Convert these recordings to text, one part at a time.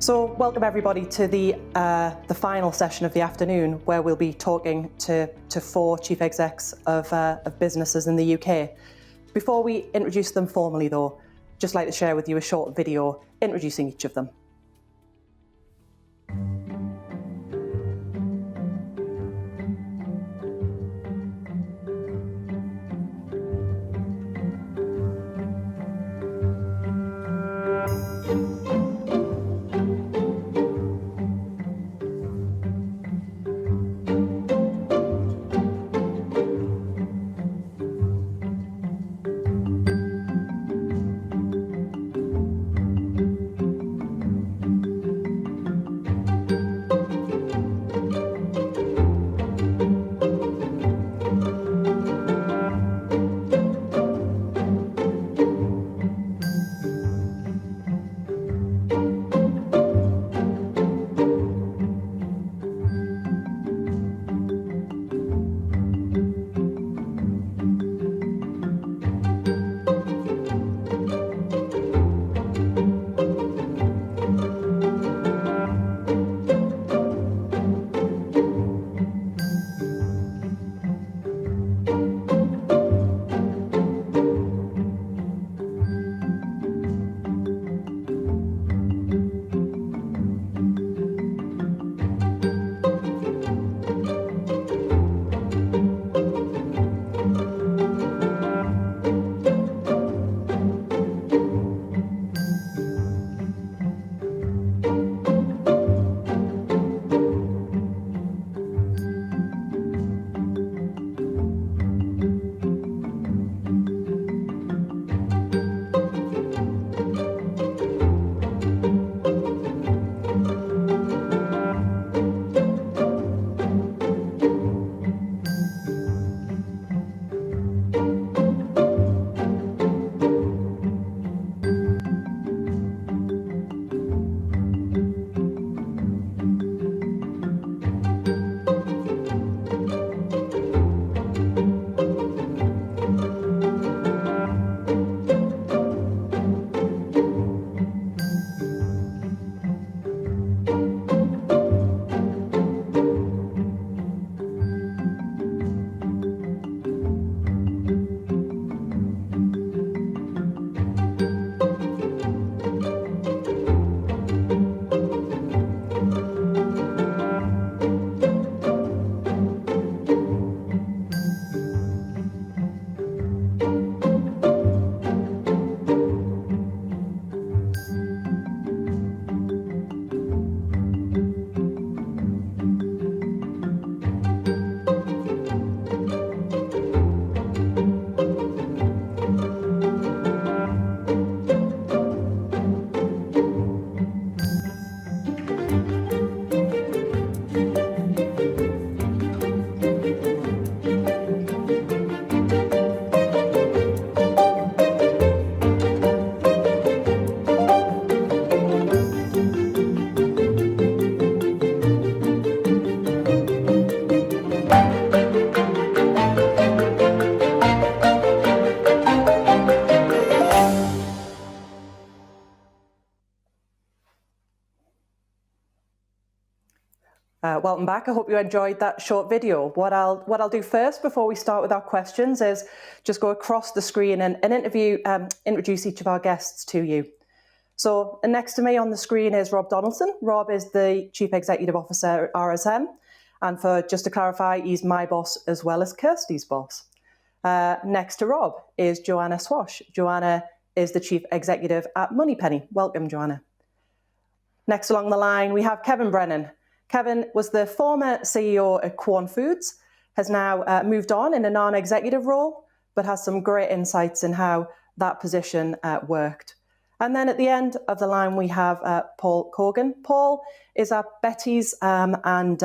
So welcome everybody to the final session of the afternoon, where we'll be talking to 4 chief execs of businesses in the UK. Before we introduce them formally though, just like to share with you a short video introducing each of them. Welcome back. I hope you enjoyed that short video. What I'll do first before we start with our questions is just go across the screen and introduce each of our guests to you. So next to me on the screen is Rob Donaldson. Rob is the Chief Executive Officer at RSM. And just to clarify, he's my boss as well as Kirsty's boss. Next to Rob is Joanna Swash. Joanna is the Chief Executive at Moneypenny. Welcome, Joanna. Next along the line, we have Kevin Brennan. Kevin was the former CEO at Quorn Foods, has now moved on in a non-executive role, but has some great insights in how that position worked. And then at the end of the line, we have Paul Corgan. Paul is at Betty's and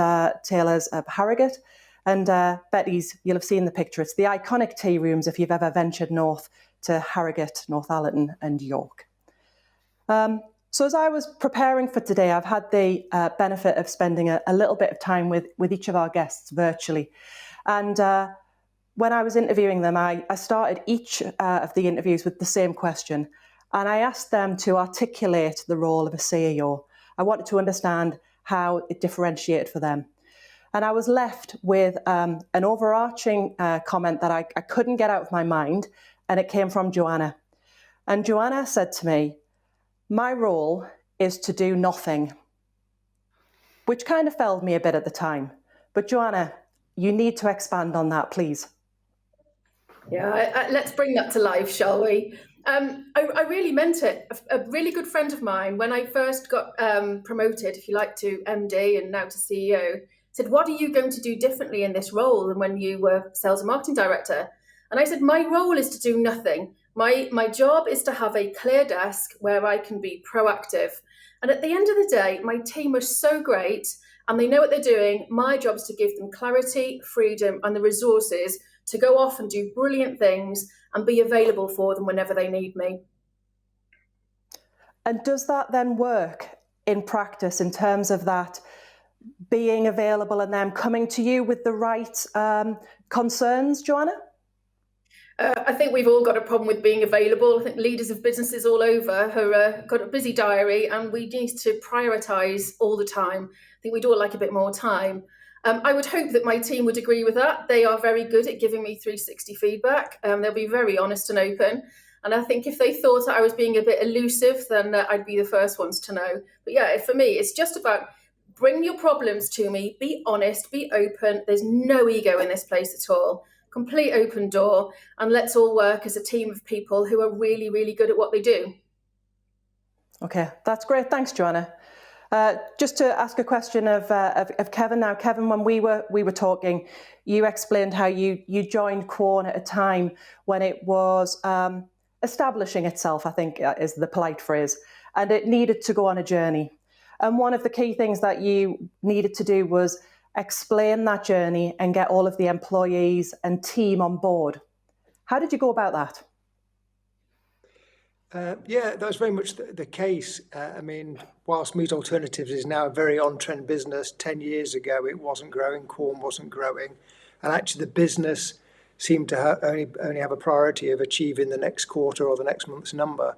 Taylor's at Harrogate. And Betty's, you'll have seen the picture. It's the iconic tea rooms if you've ever ventured north to Harrogate, Northallerton and York. So as I was preparing for today, I've had the benefit of spending a little bit of time with each of our guests virtually. And when I was interviewing them, I started each of the interviews with the same question. And I asked them to articulate the role of a CEO I wanted to understand how it differentiated for them. And I was left with an overarching comment that I couldn't get out of my mind, and it came from Joanna. And Joanna said to me, "My role is to do nothing," which kind of felled me a bit at the time. But Joanna, you need to expand on that, please. Yeah, let's bring that to life, shall we? I really meant it. A really good friend of mine, when I first got promoted, if you like, to MD and now to CEO, said, "What are you going to do differently in this role than when you were sales and marketing director?" And I said, "My role is to do nothing. My job is to have a clear desk where I can be proactive. And at the end of the day, my team are so great and they know what they're doing. My job is to give them clarity, freedom, and the resources to go off and do brilliant things and be available for them whenever they need me." And does that then work in practice in terms of that being available and them coming to you with the right concerns, Joanna? I think we've all got a problem with being available. I think leaders of businesses all over have got a busy diary, and we need to prioritise all the time. I think we'd all like a bit more time. I would hope that my team would agree with that. They are very good at giving me 360 feedback. They'll be very honest and open. And I think if they thought I was being a bit elusive, then I'd be the first ones to know. But yeah, for me, it's just about bring your problems to me, be honest, be open. There's no ego in this place at all. Complete open door, and let's all work as a team of people who are really, really good at what they do. Okay, that's great. Thanks, Joanna. Just to ask a question of Kevin now. Kevin, when we were talking, you explained how you joined Quorn at a time when it was establishing itself, I think is the polite phrase, and it needed to go on a journey. And one of the key things that you needed to do was explain that journey and get all of the employees and team on board. How did you go about that? Yeah, that was very much the case. I mean, whilst Meat Alternatives is now a very on-trend business, 10 years ago it wasn't growing, Quorn wasn't growing. And actually the business seemed to only have a priority of achieving the next quarter or the next month's number.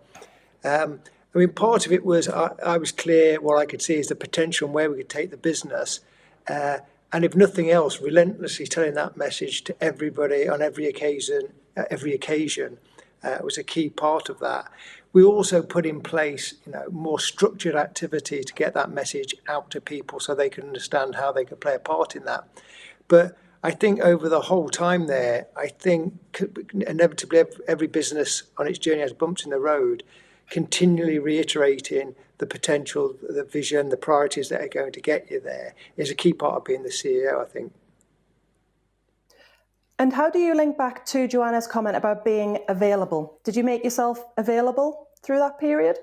I mean, part of it was I was clear what I could see is the potential and where we could take the business. And if nothing else, relentlessly telling that message to everybody on every occasion was a key part of that. We also put in place, more structured activity to get that message out to people so they can understand how they could play a part in that. But I think over the whole time there, I think inevitably every business on its journey has bumps in the road, continually reiterating the potential, the vision, the priorities that are going to get you there is a key part of being the CEO, I think. And how do you link back to Joanna's comment about being available? Did you make yourself available through that period?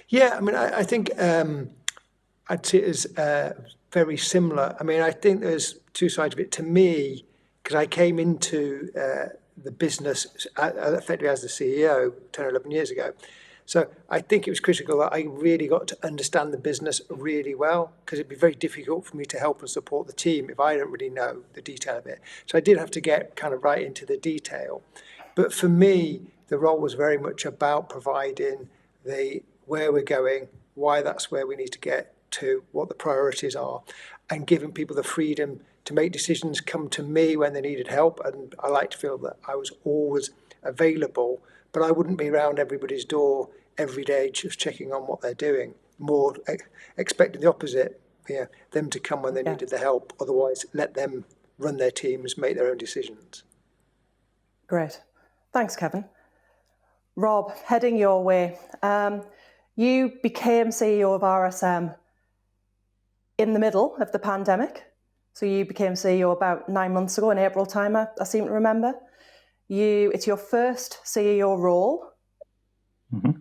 Yeah, I mean, I think I'd see it as very similar. I mean, I think there's two sides of it. To me, because I came into the business effectively as the CEO 10 or 11 years ago. So I think it was critical that I really got to understand the business really well, because it'd be very difficult for me to help and support the team if I don't really know the detail of it. So I did have to get kind of right into the detail. But for me, the role was very much about providing the where we're going, why that's where we need to get to, what the priorities are, and giving people the freedom to make decisions, come to me when they needed help. And I like to feel that I was always available, but I wouldn't be around everybody's door every day just checking on what they're doing, more expecting the opposite, them to come when they needed the help. Otherwise, let them run their teams, make their own decisions. Great. Thanks, Kevin. Rob, heading your way. You became CEO of RSM in the middle of the pandemic. So you became CEO about 9 months ago in April time, I seem to remember. It's your first CEO role. Mm-hmm.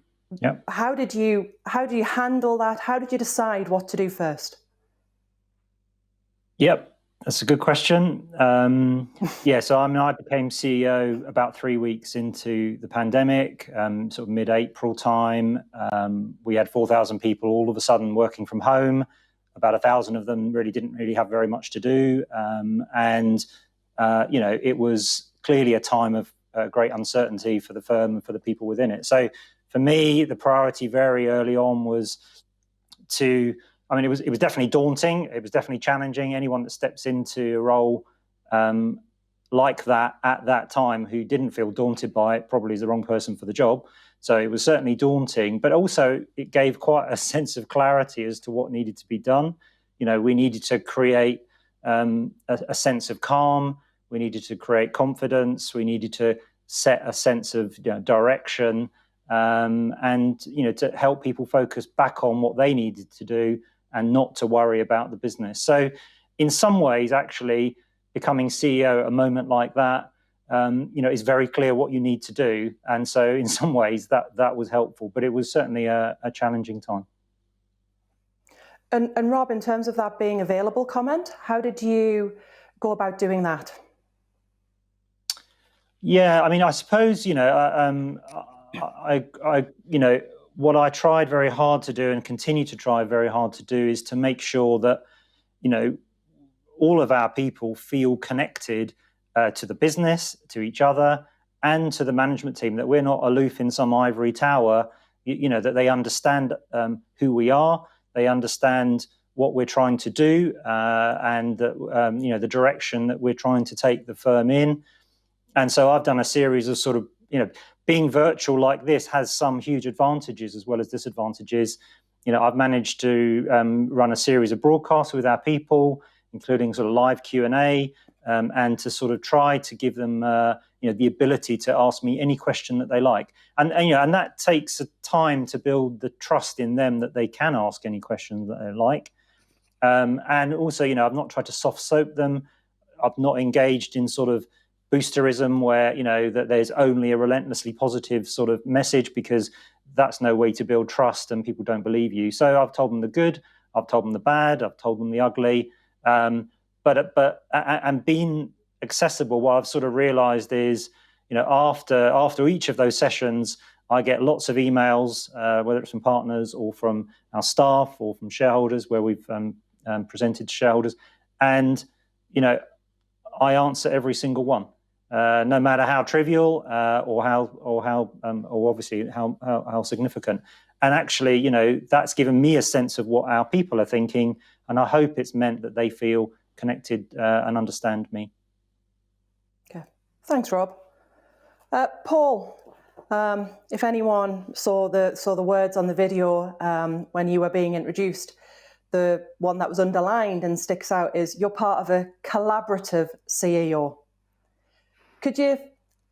Yeah. How do you handle that? How did you decide what to do first? Yep, that's a good question. So I became CEO about 3 weeks into the pandemic, sort of mid-April time. We had 4,000 people all of a sudden working from home. About 1,000 of them didn't have very much to do, it was clearly a time of great uncertainty for the firm and for the people within it. So for me, the priority very early on was to, I mean, it was definitely daunting. It was definitely challenging. Anyone that steps into a role like that at that time who didn't feel daunted by it probably is the wrong person for the job. So it was certainly daunting, but also it gave quite a sense of clarity as to what needed to be done. You know, we needed to create a sense of calm. We needed to create confidence. We needed to set a sense of direction, and to help people focus back on what they needed to do and not to worry about the business. So in some ways, actually, becoming CEO at a moment like that, is very clear what you need to do. And so in some ways that was helpful, but it was certainly a challenging time. And Rob, in terms of that being available comment, how did you go about doing that? Yeah, I mean, I suppose, what I tried very hard to do and continue to try very hard to do is to make sure that, all of our people feel connected to the business, to each other, and to the management team, that we're not aloof in some ivory tower, that they understand who we are, they understand what we're trying to do, and that, the direction that we're trying to take the firm in. And so I've done a series of sort of, being virtual like this has some huge advantages as well as disadvantages. I've managed to run a series of broadcasts with our people, including sort of live Q&A, and to sort of try to give them, the ability to ask me any question that they like. And that takes time to build the trust in them that they can ask any questions that they like. And also, I've not tried to soft soap them. I've not engaged in sort of boosterism where, that there's only a relentlessly positive sort of message, because that's no way to build trust and people don't believe you. So I've told them the good, I've told them the bad, I've told them the ugly. But being accessible, what I've sort of realized is, after each of those sessions, I get lots of emails, whether it's from partners or from our staff or from shareholders where we've presented to shareholders. And, I answer every single one, no matter how trivial or obviously how significant. And actually, that's given me a sense of what our people are thinking. And I hope it's meant that they feel connected and understand me. Okay, thanks, Rob. Paul, if anyone saw the words on the video when you were being introduced, the one that was underlined and sticks out is you're part of a collaborative CEO. Could you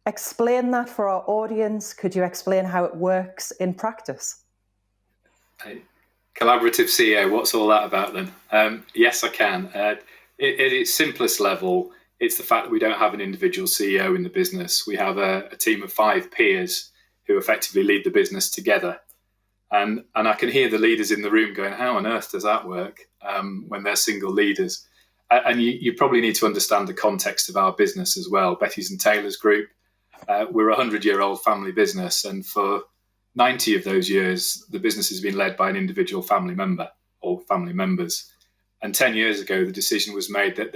explain that for our audience? Could you explain how it works in practice? Collaborative CEO, what's all that about then? Yes, I can. At its simplest level, it's the fact that we don't have an individual CEO in the business. We have a team of 5 peers who effectively lead the business together. And I can hear the leaders in the room going, how on earth does that work when they're single leaders? And you probably need to understand the context of our business as well. Betty's and Taylor's group, we're a 100-year-old family business. And for 90 of those years, the business has been led by an individual family member or family members. And 10 years ago, the decision was made that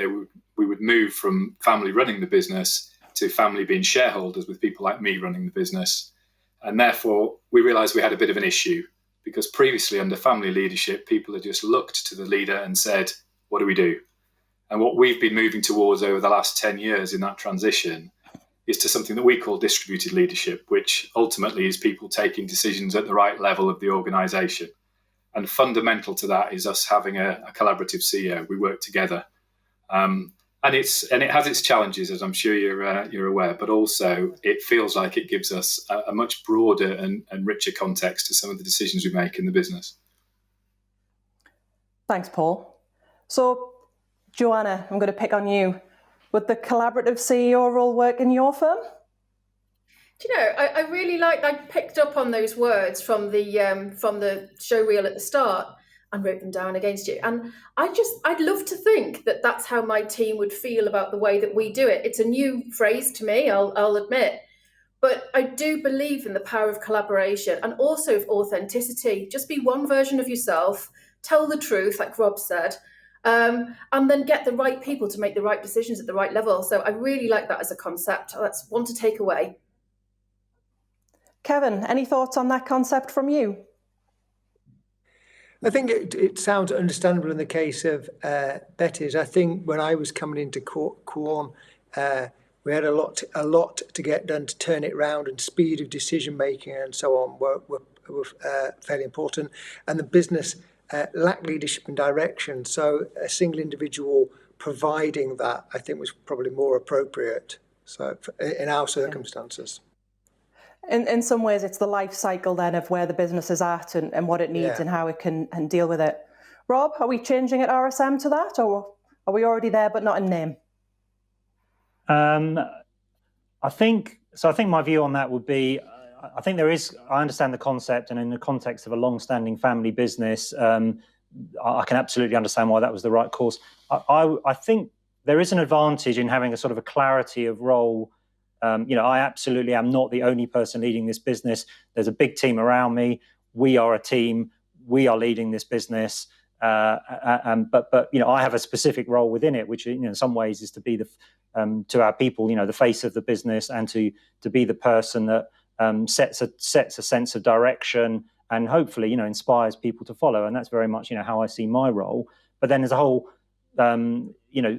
we would move from family running the business to family being shareholders, with people like me running the business. And therefore, we realised we had a bit of an issue, because previously under family leadership, people had just looked to the leader and said, what do we do? And what we've been moving towards over the last 10 years in that transition is to something that we call distributed leadership, which ultimately is people taking decisions at the right level of the organisation. And fundamental to that is us having a collaborative CEO. We work together. And it has its challenges, as I'm sure you're aware, but also it feels like it gives us a much broader and richer context to some of the decisions we make in the business. Thanks, Paul. So, Joanna, I'm going to pick on you. Would the collaborative CEO role work in your firm? Do you know, I really I picked up on those words from the show reel at the start and wrote them down against you. And I'd love to think that that's how my team would feel about the way that we do it. It's a new phrase to me, I'll admit. But I do believe in the power of collaboration and also of authenticity. Just be one version of yourself, tell the truth, like Rob said, and then get the right people to make the right decisions at the right level. So I really like that as a concept. That's one to take away. Kevin, any thoughts on that concept from you? I think it sounds understandable in the case of Betty's. I think when I was coming into Quorn, we had a lot to get done to turn it around, and speed of decision making and so on were fairly important. And the business lacked leadership and direction, so a single individual providing that, I think, was probably more appropriate. So in our circumstances. In some ways, it's the life cycle then of where the business is at and what it needs and how it can deal with it. Rob, are we changing at RSM to that, or are we already there but not in name? I think my view on that would be, I think I understand the concept, and in the context of a long-standing family business, I can absolutely understand why that was the right course. I think there is an advantage in having a sort of a clarity of role. I absolutely am not the only person leading this business. There's a big team around me. We are a team. We are leading this business. But I have a specific role within it, which in some ways is to be to our people, the face of the business, and to be the person that sets a sense of direction and hopefully inspires people to follow. And that's very much how I see my role. But then there's a whole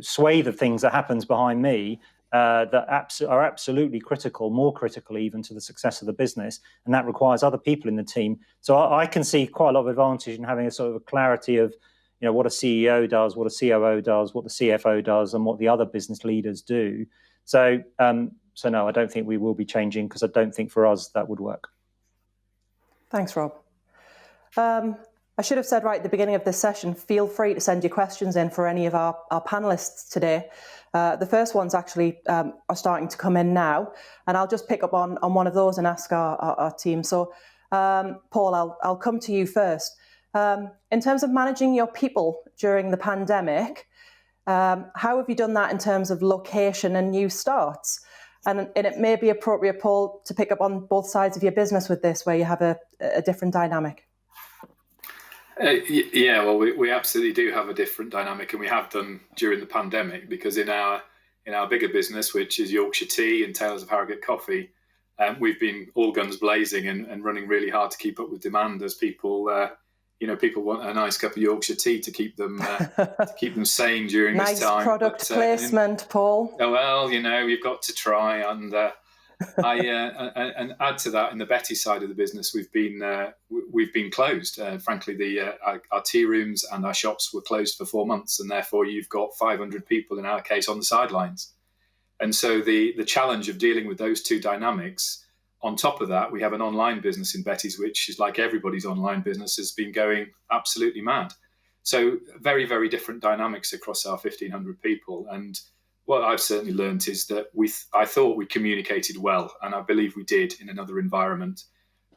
swathe of things that happens behind me that are absolutely critical, more critical even to the success of the business, and that requires other people in the team. So I can see quite a lot of advantage in having a sort of a clarity of what a CEO does, what a COO does, what the CFO does, and what the other business leaders do. So no, I don't think we will be changing, because I don't think for us that would work. Thanks, Rob. I should have said right at the beginning of this session, feel free to send your questions in for any of our panellists today. The first ones actually are starting to come in now, and I'll just pick up on one of those and ask our team. So, Paul, I'll come to you first. In terms of managing your people during the pandemic, how have you done that in terms of location and new starts? And it may be appropriate, Paul, to pick up on both sides of your business with this, where you have a different dynamic. Well, we absolutely do have a different dynamic, and we have done during the pandemic, because in our bigger business, which is Yorkshire Tea and Taylors of Harrogate Coffee, we've been all guns blazing and running really hard to keep up with demand, as people people want a nice cup of Yorkshire tea to keep them sane during this time. Nice product placement, Paul. Oh well, you've got to try, and and add to that, in the Betty side of the business, we've been closed. Frankly, our tea rooms and our shops were closed for 4 months, and therefore you've got 500 people in our case on the sidelines. And so the challenge of dealing with those two dynamics. On top of that, we have an online business in Betty's, which is like everybody's online business, has been going absolutely mad. So very, very different dynamics across our 1,500 people. And what I've certainly learned is that I thought we communicated well, and I believe we did in another environment.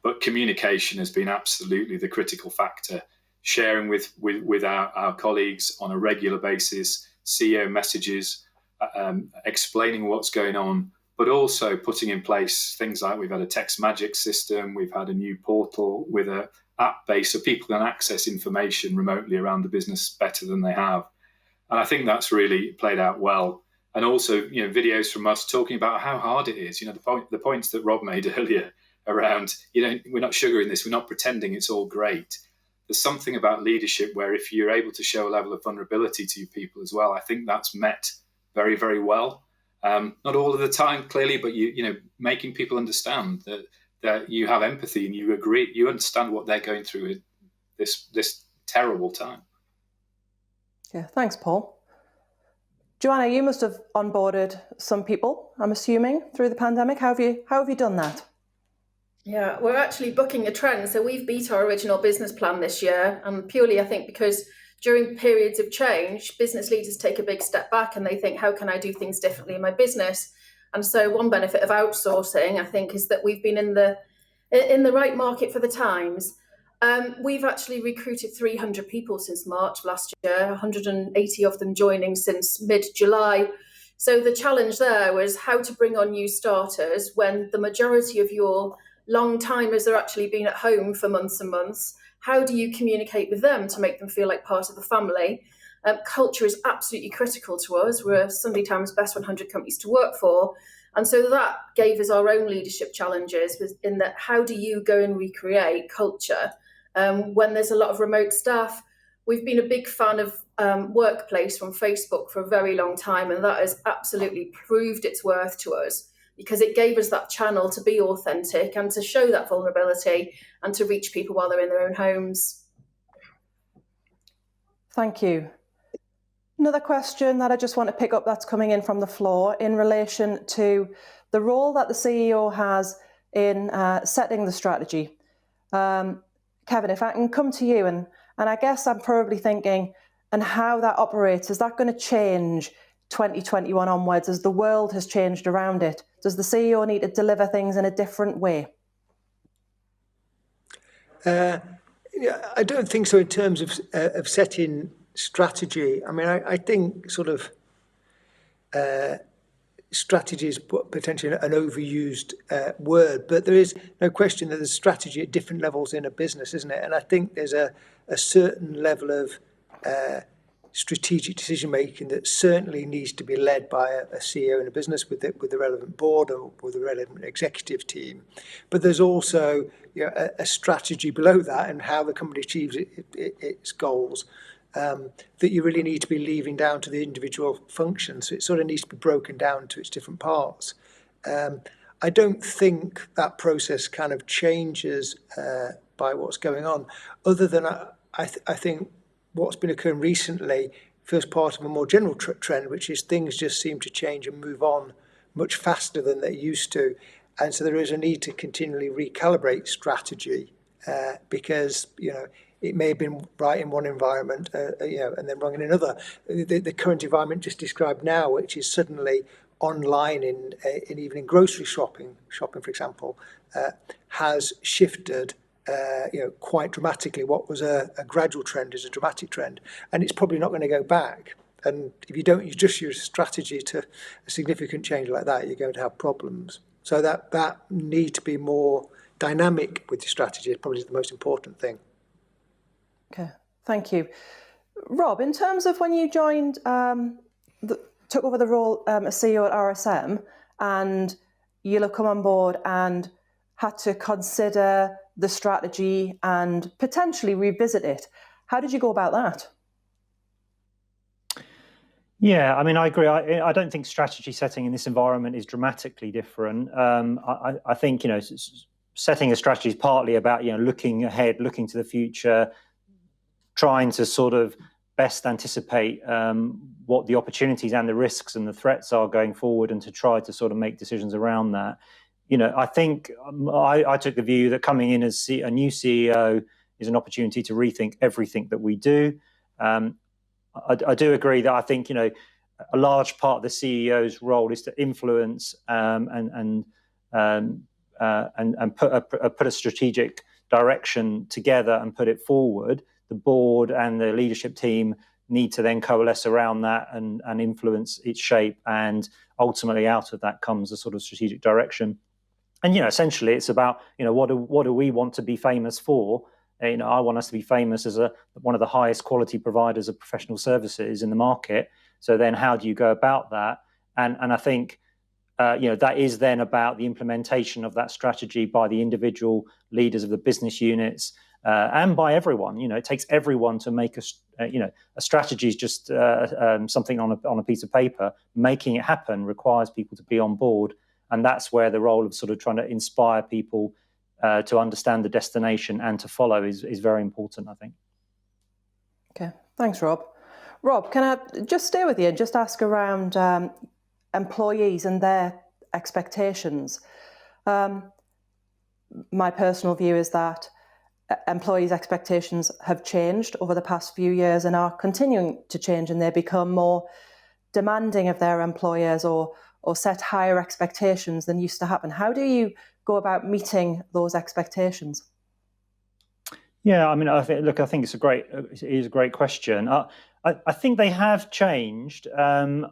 But communication has been absolutely the critical factor. Sharing with our colleagues on a regular basis, CEO messages, explaining what's going on, but also putting in place things like we've had a text magic system, we've had a new portal with an app base, so people can access information remotely around the business better than they have. And I think that's really played out well. And also, videos from us talking about how hard it is. The points that Rob made earlier around, we're not sugaring this, we're not pretending it's all great. There's something about leadership where if you're able to show a level of vulnerability to your people as well, I think that's met very, very well. Not all of the time, clearly, but making people understand that you have empathy and you agree, you understand what they're going through in this terrible time. Yeah, thanks, Paul. Joanna, you must have onboarded some people, I'm assuming, through the pandemic. How have you done that? Yeah, we're actually bucking a trend. So we've beat our original business plan this year, and purely, I think, because during periods of change, business leaders take a big step back and they think, how can I do things differently in my business? And so one benefit of outsourcing, I think, is that we've been in the right market for the times. We've actually recruited 300 people since March last year, 180 of them joining since mid-July. So the challenge there was how to bring on new starters when the majority of your long-timers are actually been at home for months and months. How do you communicate with them to make them feel like part of the family? Culture is absolutely critical to us. We're Sunday Times Best 100 Companies to Work For. And so that gave us our own leadership challenges in that how do you go and recreate culture when there's a lot of remote staff? We've been a big fan of Workplace from Facebook for a very long time, and that has absolutely proved its worth to us because it gave us that channel to be authentic and to show that vulnerability and to reach people while they're in their own homes. Thank you. Another question that I just want to pick up that's coming in from the floor in relation to the role that the CEO has in setting the strategy. Kevin, if I can come to you, and I guess I'm probably thinking, and how that operates, is that going to change 2021 onwards as the world has changed around it? Does the CEO need to deliver things in a different way? I don't think so in terms of setting strategy. I mean, I think sort of strategy is potentially an overused word, but there is no question that there's strategy at different levels in a business, isn't it? And I think there's a certain level of strategic decision making that certainly needs to be led by a CEO in a business with the relevant board or with the relevant executive team. But there's also a strategy below that and how the company achieves its goals that you really need to be leaving down to the individual functions. So it sort of needs to be broken down to its different parts. I don't think that process kind of changes by what's going on, other than I think what's been occurring recently feels part of a more general trend, which is things just seem to change and move on much faster than they used to. And so there is a need to continually recalibrate strategy because, it may have been right in one environment, and then wrong in another. The current environment just described now, which is suddenly online in even in grocery shopping, for example, has shifted quite dramatically. What was a gradual trend is a dramatic trend, and it's probably not going to go back. And if you don't, you just use strategy to a significant change like that, you're going to have problems. So that need to be more dynamic with your strategy is probably the most important thing. Okay, thank you. Rob, in terms of when you joined, took over the role as CEO at RSM, and you'll have come on board and had to consider the strategy and potentially revisit it. How did you go about that? Yeah, I mean, I agree. I don't think strategy setting in this environment is dramatically different. I think, setting a strategy is partly about, looking ahead, looking to the future, trying to sort of best anticipate what the opportunities and the risks and the threats are going forward, and to try to sort of make decisions around that. I think I took the view that coming in as a new CEO is an opportunity to rethink everything that we do. I do agree that I think, a large part of the CEO's role is to influence and put a strategic direction together and put it forward. The board and the leadership team need to then coalesce around that and influence its shape, and ultimately out of that comes a sort of strategic direction. And essentially it's about what do we want to be famous for? I want us to be famous as one of the highest quality providers of professional services in the market. So then how do you go about that? And I think that is then about the implementation of that strategy by the individual leaders of the business units and by everyone. It takes everyone to make a strategy is just something on a piece of paper. Making it happen requires people to be on board, and that's where the role of sort of trying to inspire people to understand the destination and to follow is very important, I think. Okay, thanks, Rob. Rob, can I just stay with you and just ask around employees and their expectations? My personal view is that employees' expectations have changed over the past few years and are continuing to change, and they become more demanding of their employers or set higher expectations than used to happen. How do you go about meeting those expectations? Yeah, I mean, I think it's a great question. I think they have changed, and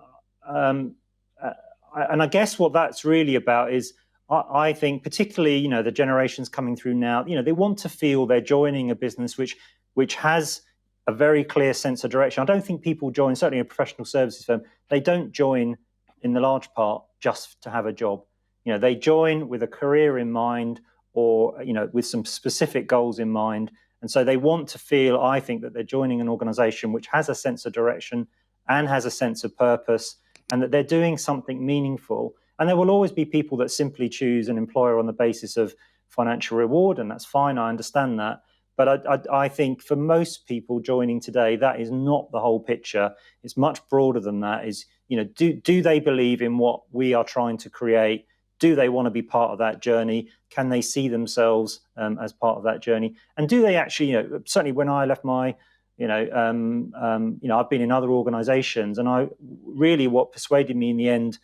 I guess what that's really about is, I think particularly, the generations coming through now, they want to feel they're joining a business which has a very clear sense of direction. I don't think people join, certainly a professional services firm, they don't join in the large part just to have a job. You know, they join with a career in mind, or, you know, with some specific goals in mind. And so they want to feel, I think, that they're joining an organization which has a sense of direction and has a sense of purpose, and that they're doing something meaningful. And there will always be people that simply choose an employer on the basis of financial reward, and that's fine, I understand that. But I think for most people joining today, that is not the whole picture. It's much broader than that. Is, you know, do they believe in what we are trying to create? Do they want to be part of that journey? Can they see themselves as part of that journey? And do they actually, you know, certainly when I left my, I've been in other organizations, and I really, what persuaded me in the end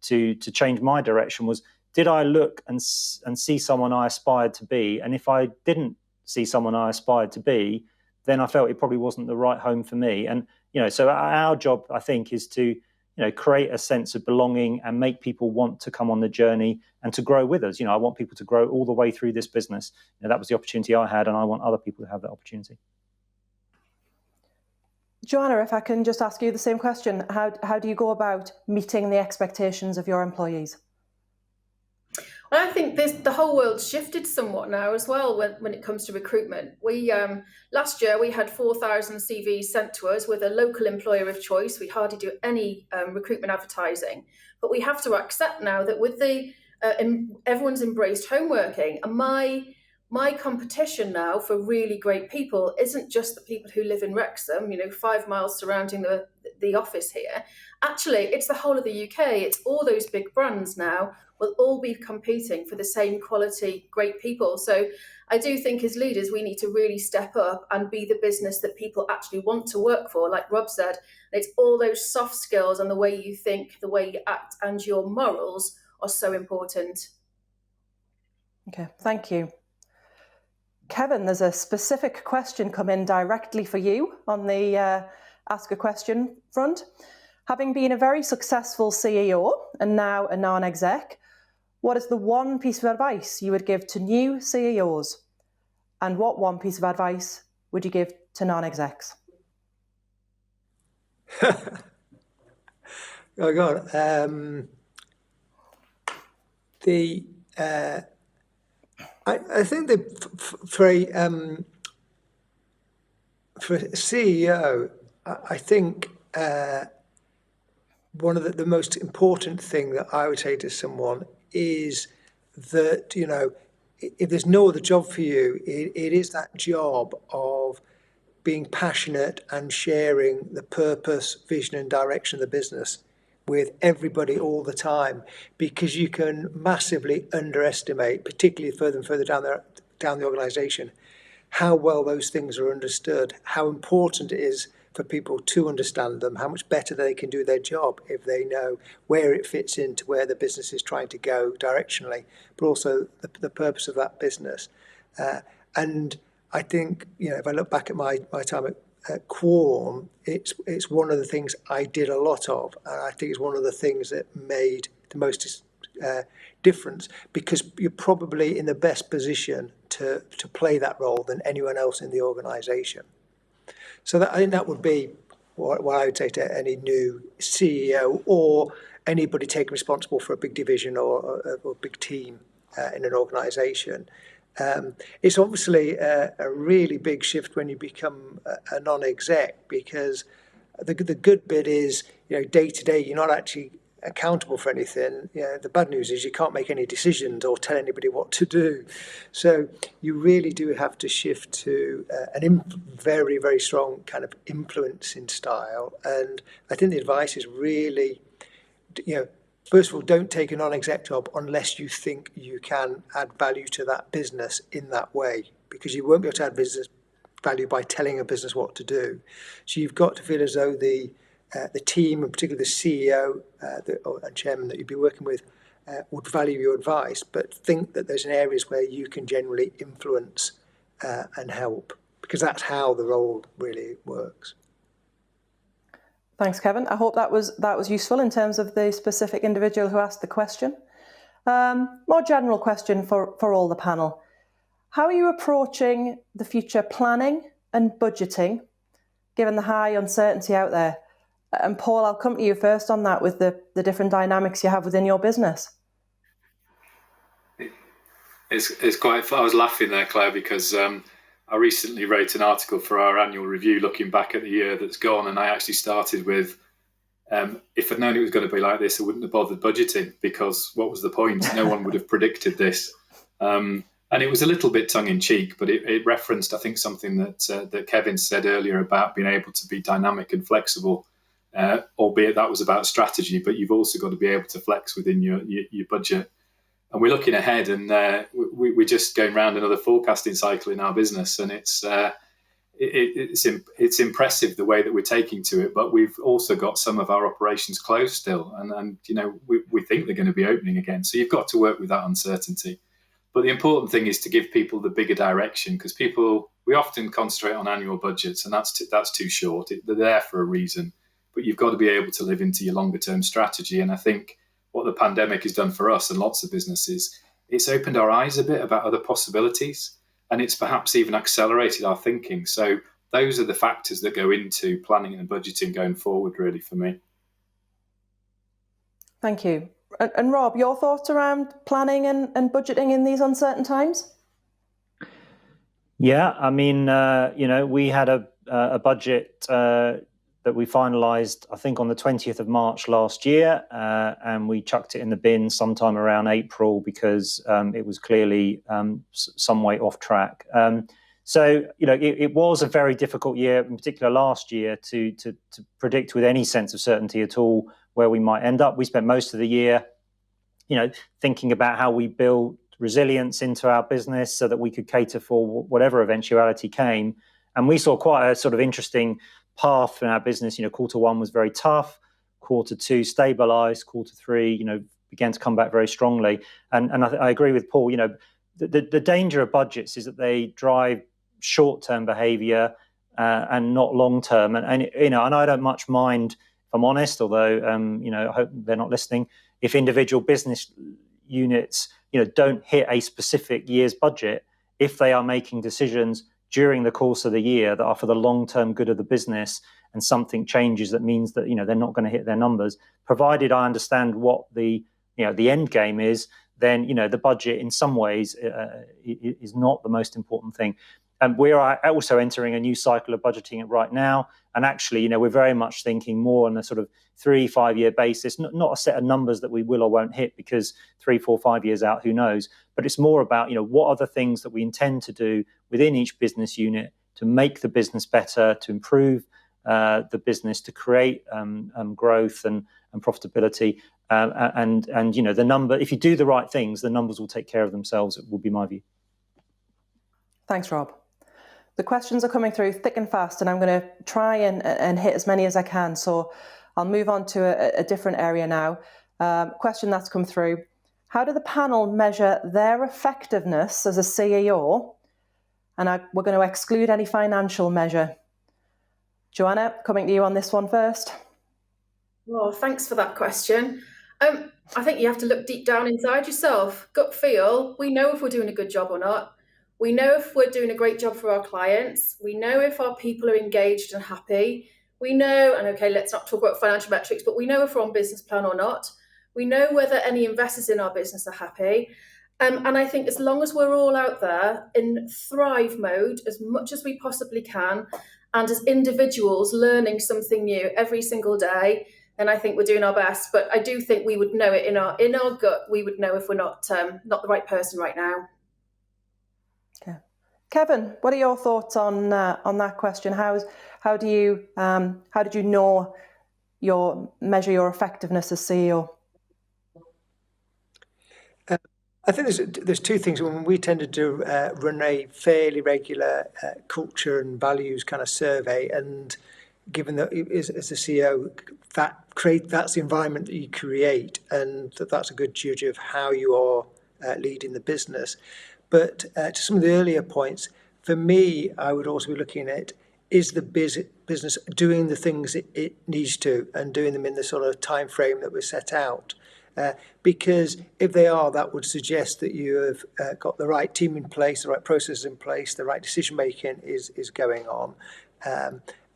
to change my direction was, did I look and see someone I aspired to be? And if I didn't see someone I aspired to be, then I felt it probably wasn't the right home for me. And, you know, so our job, I think, is to, you know, create a sense of belonging and make people want to come on the journey and to grow with us. You know, I want people to grow all the way through this business. You know, that was the opportunity I had, and I want other people to have that opportunity. Joanna, if I can just ask you the same question, how do you go about meeting the expectations of your employees? Well, I think the whole world's shifted somewhat now as well when it comes to recruitment. We last year we had 4,000 CVs sent to us with a local employer of choice. We hardly do any recruitment advertising, but we have to accept now that with the everyone's embraced home working, and my competition now for really great people isn't just the people who live in Wrexham, you know, 5 miles surrounding the office here. Actually, it's the whole of the UK. It's all those big brands now will all be competing for the same quality, great people. So I do think as leaders, we need to really step up and be the business that people actually want to work for. Like Rob said, it's all those soft skills and the way you think, the way you act, and your morals are so important. Okay, thank you. Kevin, there's a specific question come in directly for you on the Ask a Question front. Having been a very successful CEO and now a non-exec, what is the one piece of advice you would give to new CEOs? And what one piece of advice would you give to non-execs? Oh God, I think that for a CEO, I think one of the most important thing that I would say to someone is that, you know, if there's no other job for you, it is that job of being passionate and sharing the purpose, vision and direction of the business with everybody all the time, because you can massively underestimate, particularly further and further down the organisation, how well those things are understood, how important it is for people to understand them, how much better they can do their job if they know where it fits into where the business is trying to go directionally, but also the purpose of that business. And I think, you know, if I look back at my time at Quorn, it's one of the things I did a lot of, and I think it's one of the things that made the most difference, because you're probably in the best position to play that role than anyone else in the organisation. So I think that would be what I would say to any new CEO or anybody taking responsible for a big division or a big team in an organisation. It's obviously a really big shift when you become a non-exec, because the good bit is, you know, day to day you're not actually accountable for anything. You know, the bad news is you can't make any decisions or tell anybody what to do. So you really do have to shift to very, very strong kind of influencing style. And I think the advice is really, you know, first of all, don't take a non-exec job unless you think you can add value to that business in that way, because you won't be able to add business value by telling a business what to do. So you've got to feel as though the team, and particularly the CEO and chairman that you'd be working with, would value your advice, but think that there's areas where you can generally influence and help, because that's how the role really works. Thanks, Kevin. I hope that was useful in terms of the specific individual who asked the question. More general question for all the panel. How are you approaching the future planning and budgeting given the high uncertainty out there? And Paul, I'll come to you first on that with the different dynamics you have within your business. It's quite. I was laughing there, Claire, because I recently wrote an article for our annual review looking back at the year that's gone, and I actually started with, if I'd known it was going to be like this, I wouldn't have bothered budgeting, because what was the point? No one would have predicted this. And it was a little bit tongue-in-cheek, but it referenced, I think, something that Kevin said earlier about being able to be dynamic and flexible, albeit that was about strategy, but you've also got to be able to flex within your budget. And we're looking ahead, and we're just going round another forecasting cycle in our business, and it's impressive the way that we're taking to it. But we've also got some of our operations closed still, and we think they're going to be opening again. So you've got to work with that uncertainty. But the important thing is to give people the bigger direction, because we often concentrate on annual budgets, and that's too short. They're there for a reason, but you've got to be able to live into your longer term strategy. And I think what the pandemic has done for us and lots of businesses, it's opened our eyes a bit about other possibilities, and it's perhaps even accelerated our thinking. So those are the factors that go into planning and budgeting going forward, really, for me. Thank you. And Rob, your thoughts around planning and budgeting in these uncertain times? Yeah, I mean, we had a budget that we finalised, I think, on the 20th of March last year, and we chucked it in the bin sometime around April because it was clearly some way off track. So, it was a very difficult year, in particular last year, to predict with any sense of certainty at all where we might end up. We spent most of the year, thinking about how we build resilience into our business so that we could cater for whatever eventuality came. And we saw quite a sort of interesting path in our business. Quarter one was very tough. Quarter two stabilized. Quarter three, began to come back very strongly. And I agree with Paul. The danger of budgets is that they drive short-term behaviour and not long-term. And I don't much mind, if I'm honest, although I hope they're not listening, if individual business units don't hit a specific year's budget, if they are making decisions during the course of the year that are for the long-term good of the business, and something changes that means that they're not going to hit their numbers, provided I understand what the end game is, then the budget in some ways is not the most important thing. And we are also entering a new cycle of budgeting right now. And actually, we're very much thinking more on a sort of 3-5 year basis, not a set of numbers that we will or won't hit, because 3, 4, 5 years out, who knows? But it's more about, what are the things that we intend to do within each business unit to make the business better, to improve the business, to create growth and profitability. And the number, if you do the right things, the numbers will take care of themselves, it would be my view. Thanks, Rob. The questions are coming through thick and fast, and I'm going to try and hit as many as I can. So I'll move on to a different area now. Question that's come through. How do the panel measure their effectiveness as a CEO? And we're going to exclude any financial measure. Joanna, coming to you on this one first. Well, thanks for that question. I think you have to look deep down inside yourself. Gut feel, we know if we're doing a good job or not. We know if we're doing a great job for our clients. We know if our people are engaged and happy. We know, and okay, let's not talk about financial metrics, but we know if we're on business plan or not. We know whether any investors in our business are happy. And I think as long as we're all out there in thrive mode as much as we possibly can, and as individuals learning something new every single day, then I think we're doing our best. But I do think we would know it in our gut. We would know if we're not the right person right now. Okay, Kevin, what are your thoughts on that question? How did you measure your effectiveness as CEO? I think there's two things. When we tend to run a fairly regular culture and values kind of survey, and given that as a CEO, that's the environment that you create, and that's a good judge of how you are leading the business. But to some of the earlier points, for me, I would also be looking at, is the business doing the things it needs to, and doing them in the sort of time frame that was set out? Because if they are, that would suggest that you have got the right team in place, the right processes in place, the right decision making is going on.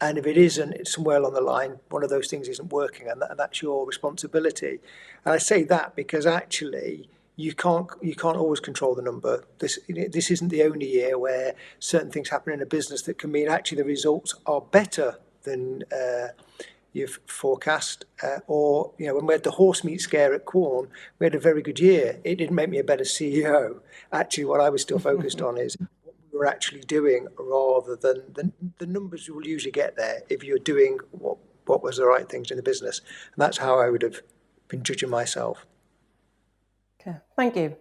And if it isn't, it's somewhere along the line, one of those things isn't working, and that's your responsibility. And I say that because actually you can't always control the number. This isn't the only year where certain things happen in a business that can mean actually the results are better than you've forecast. Or when we had the horse meat scare at Quorn, we had a very good year. It didn't make me a better CEO. Actually, what I was still focused on is we're actually doing, rather than the numbers you will usually get there if you're doing what was the right things in the business. And that's how I would have been judging myself. Okay, thank you.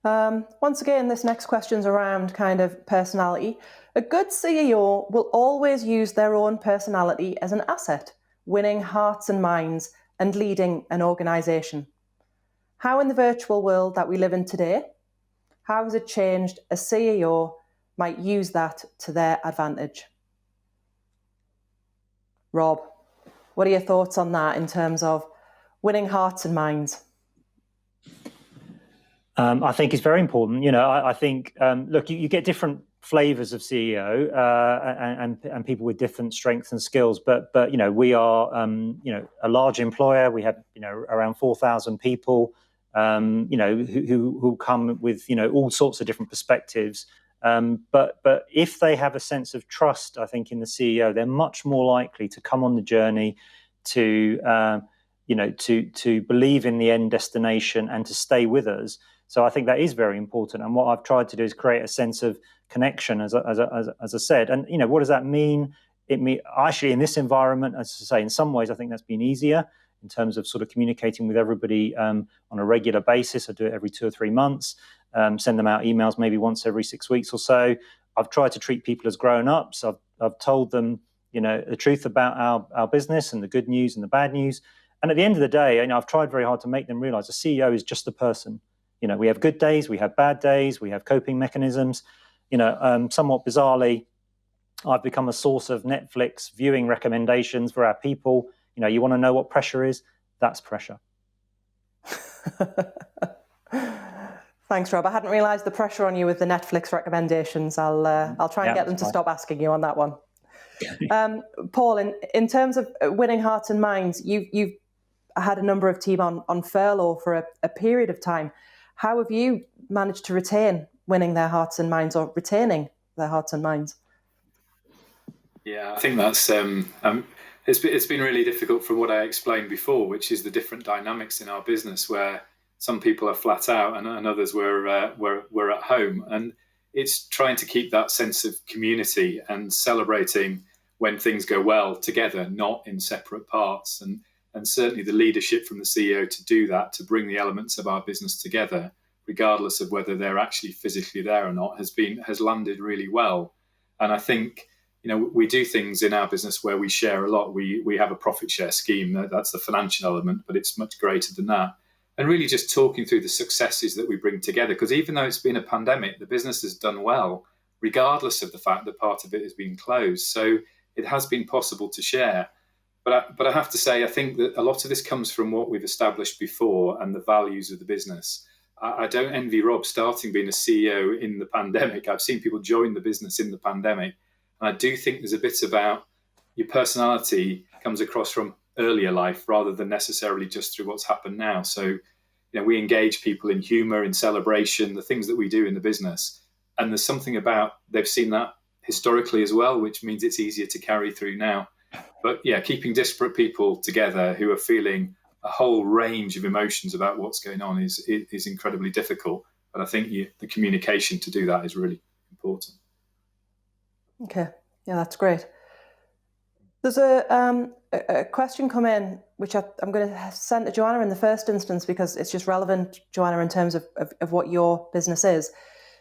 Once again, this next question's around kind of personality. A good CEO will always use their own personality as an asset, winning hearts and minds and leading an organisation. How in the virtual world that we live in today, how has it changed a CEO might use that to their advantage? Rob, what are your thoughts on that in terms of winning hearts and minds? I think it's very important. I think, look, you get different flavors of CEO and people with different strengths and skills. But we are, a large employer. We have, around 4,000 people, who come with, all sorts of different perspectives. But if they have a sense of trust, I think in the CEO, they're much more likely to come on the journey to believe in the end destination and to stay with us. So I think that is very important. And what I've tried to do is create a sense of connection, as I said. And, what does that mean? Actually, in this environment, as I say, in some ways, I think that's been easier in terms of sort of communicating with everybody on a regular basis. I do it every 2 or 3 months, send them out emails maybe once every 6 weeks or so. I've tried to treat people as grown-ups. I've told them, the truth about our business and the good news and the bad news. And at the end of the day, I've tried very hard to make them realize a CEO is just a person. We have good days, we have bad days, we have coping mechanisms. Somewhat bizarrely, I've become a source of Netflix viewing recommendations for our people. You want to know what pressure is? That's pressure. Thanks, Rob. I hadn't realised the pressure on you with the Netflix recommendations. I'll try and get them to stop asking you on that one. Paul, in terms of winning hearts and minds, you've had a number of team on furlough for a period of time. How have you managed to retain winning their hearts and minds, or retaining their hearts and minds? Yeah, I think that's it's been really difficult from what I explained before, which is the different dynamics in our business, where some people are flat out and others were at home, and it's trying to keep that sense of community and celebrating when things go well together, not in separate parts. And certainly the leadership from the CEO to do that, to bring the elements of our business together, regardless of whether they're actually physically there or not, has landed really well. And I think, we do things in our business where we share a lot. We have a profit share scheme. That's the financial element, but it's much greater than that. And really just talking through the successes that we bring together, because even though it's been a pandemic, the business has done well, regardless of the fact that part of it has been closed. So it has been possible to share. But I have to say, I think that a lot of this comes from what we've established before and the values of the business. I don't envy Rob starting being a CEO in the pandemic. I've seen people join the business in the pandemic. And I do think there's a bit about your personality comes across from earlier life rather than necessarily just through what's happened now. So, we engage people in humour, in celebration, the things that we do in the business. And there's something about, they've seen that historically as well, which means it's easier to carry through now. But yeah, keeping disparate people together who are feeling a whole range of emotions about what's going on is incredibly difficult. But I think the communication to do that is really important. Okay, yeah, that's great. There's a question come in, which I'm going to send to Joanna in the first instance, because it's just relevant, Joanna, in terms of what your business is.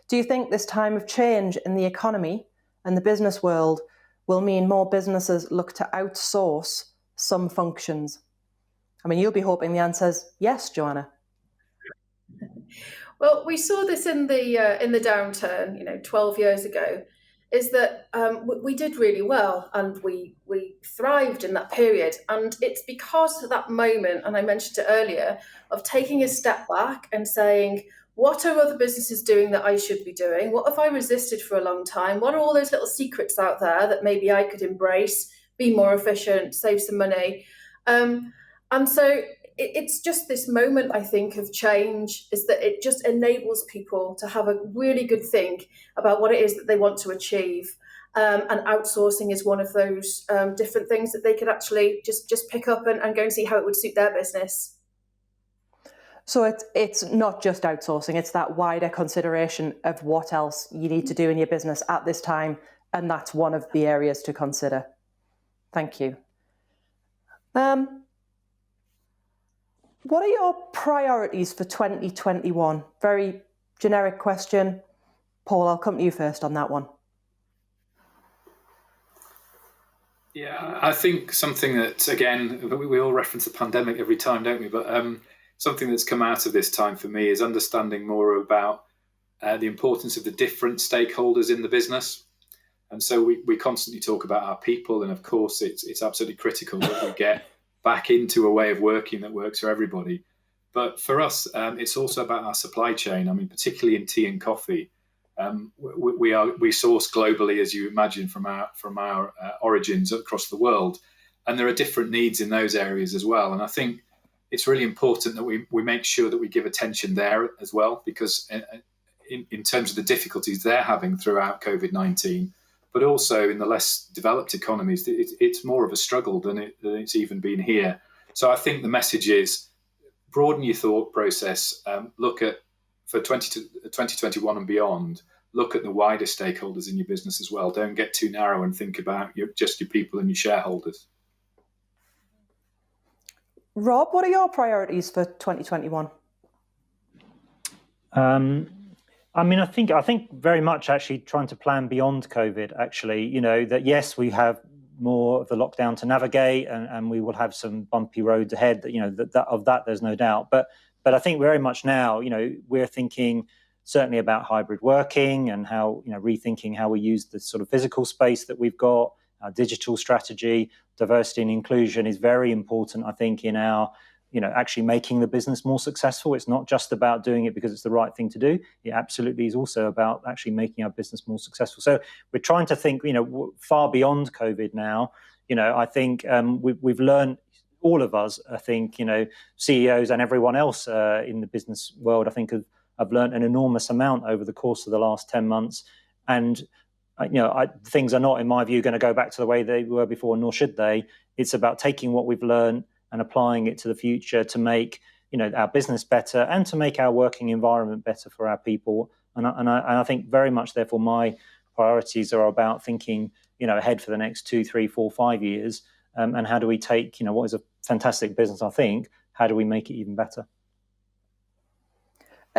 Do you think this time of change in the economy and the business world will mean more businesses look to outsource some functions? I mean, you'll be hoping the answer is yes, Joanna. Well, we saw this in the downturn, 12 years ago, is that we did really well and we thrived in that period. And it's because of that moment, and I mentioned it earlier, of taking a step back and saying, what are other businesses doing that I should be doing? What have I resisted for a long time? What are all those little secrets out there that maybe I could embrace, be more efficient, save some money? And so it's just this moment, I think, of change, is that it just enables people to have a really good think about what it is that they want to achieve. And outsourcing is one of those different things that they could actually just pick up and go and see how it would suit their business. So it's not just outsourcing, it's that wider consideration of what else you need to do in your business at this time, and that's one of the areas to consider. Thank you. What are your priorities for 2021? Very generic question. Paul, I'll come to you first on that one. Yeah, I think something that, again, we all reference the pandemic every time, don't we? But something that's come out of this time for me is understanding more about the importance of the different stakeholders in the business. And so we constantly talk about our people, and of course it's absolutely critical that we get back into a way of working that works for everybody. But for us, it's also about our supply chain. I mean, particularly in tea and coffee, we source globally, as you imagine, from our origins across the world, and there are different needs in those areas as well. And I think it's really important that we make sure that we give attention there as well, because in terms of the difficulties they're having throughout COVID-19, but also in the less developed economies, it's more of a struggle than it's even been here. So I think the message is broaden your thought process, look at, for 2021 and beyond, look at the wider stakeholders in your business as well. Don't get too narrow and think about just your people and your shareholders. Rob, what are your priorities for 2021? I mean, I think very much actually trying to plan beyond COVID, actually, that yes, we have more of the lockdown to navigate and we will have some bumpy roads ahead, that there's no doubt. But I think very much now, we're thinking certainly about hybrid working and how, rethinking how we use the sort of physical space that we've got. Our digital strategy, diversity and inclusion is very important, I think, in our, actually making the business more successful. It's not just about doing it because it's the right thing to do. It absolutely is also about actually making our business more successful. So we're trying to think, far beyond COVID now. I think we've learned, all of us, I think, CEOs and everyone else in the business world, I think have learned an enormous amount over the course of the last 10 months. And things are not, in my view, going to go back to the way they were before, nor should they. It's about taking what we've learned and applying it to the future to make, our business better and to make our working environment better for our people. And I think very much, therefore, my priorities are about thinking, ahead for the next 2, 3, 4, 5 years. And how do we take, what is a fantastic business, I think, how do we make it even better?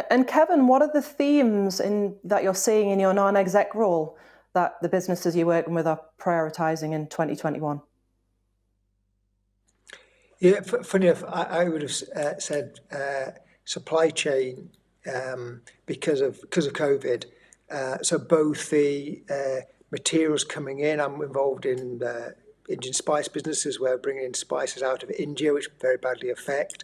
And Kevin, what are the themes that you're seeing in your non-exec role that the businesses you're working with are prioritising in 2021? Yeah, funny enough, I would have said supply chain because of COVID. So both the materials coming in, I'm involved in Indian spice businesses where we're bringing in spices out of India, which very badly affect.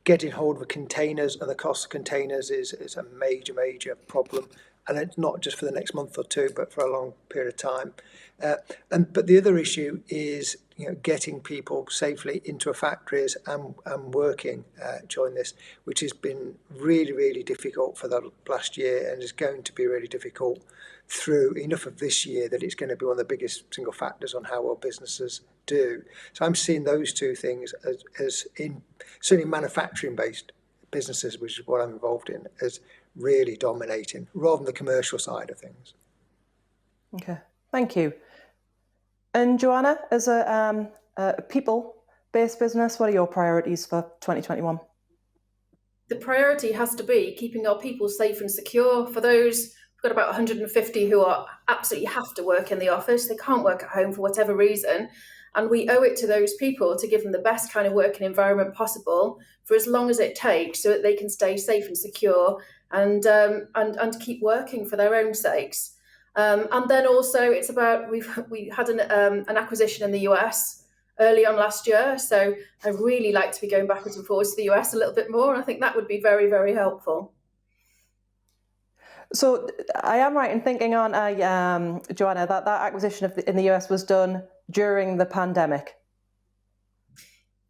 Getting hold of the containers and the cost of containers is a major problem. And it's not just for the next month or two, but for a long period of time. But the other issue is, getting people safely into factories and working during this, which has been really difficult for the last year and is going to be really difficult through enough of this year that it's going to be one of the biggest single factors on how well businesses do. So I'm seeing those two things as in certainly manufacturing-based businesses, which is what I'm involved in, as really dominating rather than the commercial side of things. Okay, thank you. And Joanna, as a people-based business, what are your priorities for 2021? The priority has to be keeping our people safe and secure. For those, we've got about 150 who are absolutely have to work in the office. They can't work at home for whatever reason. And we owe it to those people to give them the best kind of working environment possible for as long as it takes so that they can stay safe and secure and keep working for their own sakes. And then also it's about, we had an acquisition in the US early on last year. So I really like to be going backwards and forwards to the US a little bit more. And I think that would be very, very helpful. So I am right in thinking, aren't I, Joanna, that acquisition in the US was done during the pandemic?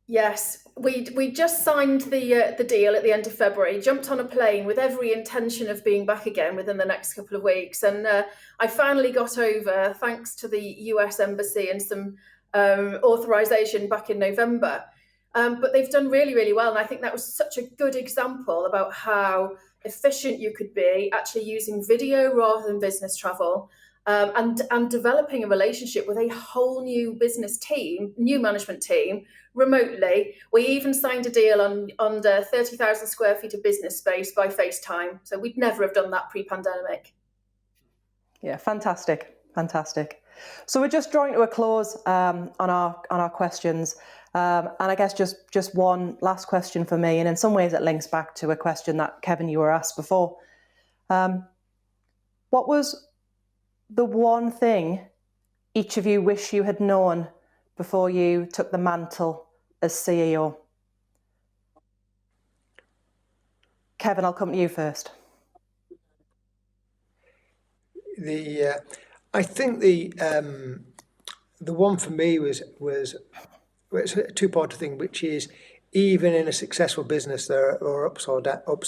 Yes, we just signed the deal at the end of February, jumped on a plane with every intention of being back again within the next couple of weeks. And I finally got over, thanks to the US Embassy and some authorization back in November. But they've done really, really well. And I think that was such a good example about how efficient you could be actually using video rather than business travel. And developing a relationship with a whole new business team, new management team, remotely. We even signed a deal on under 30,000 square feet of business space by FaceTime. So we'd never have done that pre-pandemic. Yeah, fantastic. So we're just drawing to a close on our questions. And I guess just one last question for me. And in some ways it links back to a question that, Kevin, you were asked before. What was the one thing each of you wish you had known before you took the mantle as CEO? Kevin, I'll come to you first. I think the one for me was it's a two-part thing, which is even in a successful business there are ups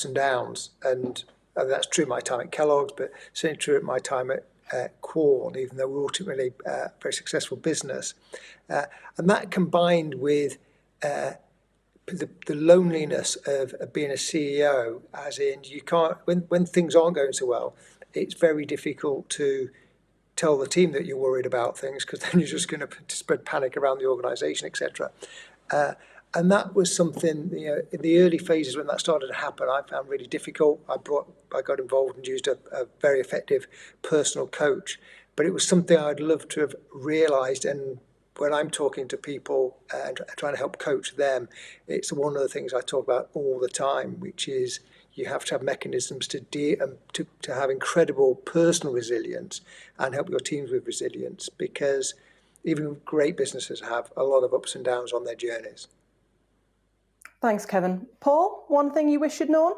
and downs, and that's true my time at Kellogg's, but certainly true at my time at Quorn, even though we're ultimately a very successful business. And that combined with the loneliness of being a CEO, as in you can't, when things aren't going so well, it's very difficult to tell the team that you're worried about things, because then you're just going to spread panic around the organisation, etc. And that was something, in the early phases when that started to happen, I found really difficult. I got involved and used a very effective personal coach, but it was something I'd love to have realised. And when I'm talking to people and trying to help coach them, it's one of the things I talk about all the time, which is you have to have mechanisms to have incredible personal resilience and help your teams with resilience, because even great businesses have a lot of ups and downs on their journeys. Thanks, Kevin. Paul, one thing you wish you'd known?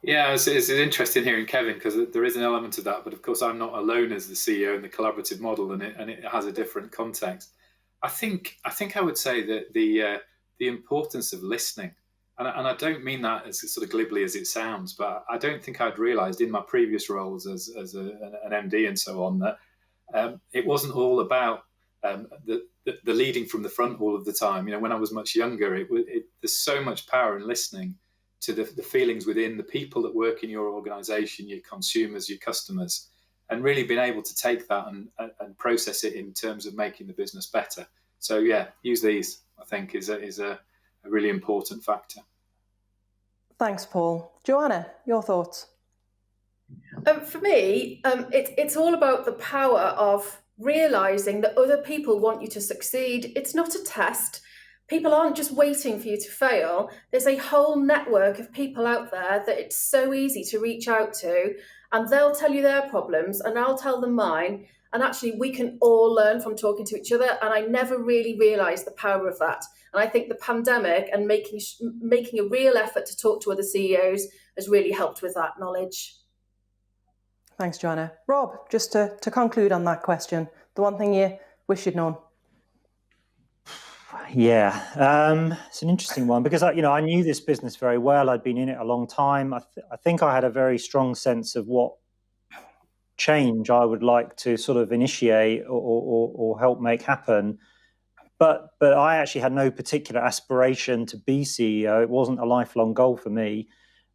Yeah, it's interesting hearing Kevin, because there is an element of that, but of course I'm not alone as the CEO in the collaborative model, and it has a different context. I think I would say that the importance of listening, and I don't mean that as sort of glibly as it sounds, but I don't think I'd realised in my previous roles as an MD and so on that it wasn't all about the leading from the front all of the time. When I was much younger, there's so much power in listening to the feelings within the people that work in your organisation, your consumers, your customers, and really being able to take that and process it in terms of making the business better. So yeah, use these, I think, is a really important factor. Thanks, Paul. Joanna, your thoughts? For me, it's all about the power of realising that other people want you to succeed. It's not a test. People aren't just waiting for you to fail. There's a whole network of people out there that it's so easy to reach out to, and they'll tell you their problems and I'll tell them mine. And actually, we can all learn from talking to each other. And I never really realised the power of that. And I think the pandemic and making a real effort to talk to other CEOs has really helped with that knowledge. Thanks, Joanna. Rob, just to conclude on that question, the one thing you wish you'd known? Yeah, it's an interesting one, because I knew this business very well. I'd been in it a long time. I think I had a very strong sense of what change I would like to sort of initiate or help make happen. But I actually had no particular aspiration to be CEO. It wasn't a lifelong goal for me.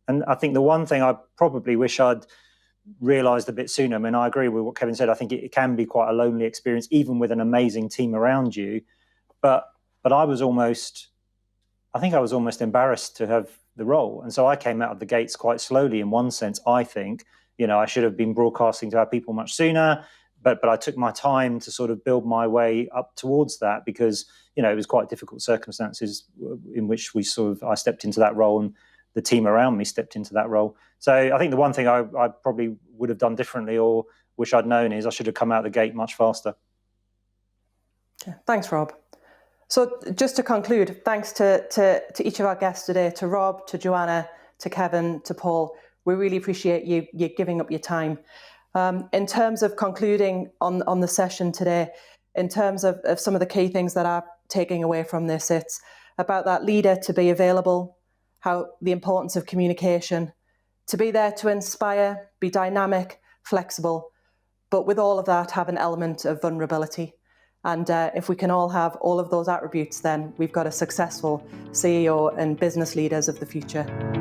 And I think the one thing I probably wish I'd realised a bit sooner, I mean, I agree with what Kevin said. I think it can be quite a lonely experience, even with an amazing team around you. But I was almost embarrassed to have the role. And so I came out of the gates quite slowly in one sense, I think. I should have been broadcasting to our people much sooner, but I took my time to sort of build my way up towards that, because, it was quite difficult circumstances in which I stepped into that role, and the team around me stepped into that role. So I think the one thing I probably would have done differently or wish I'd known is I should have come out of the gate much faster. Okay. Thanks, Rob. So just to conclude, thanks to each of our guests today, to Rob, to Joanna, to Kevin, to Paul. we really appreciate you giving up your time. In terms of concluding on the session today, in terms of some of the key things that I'm taking away from this, it's about that leader to be available, how the importance of communication, to be there to inspire, be dynamic, flexible, but with all of that have an element of vulnerability. And if we can all have all of those attributes, then we've got a successful CEO and business leaders of the future.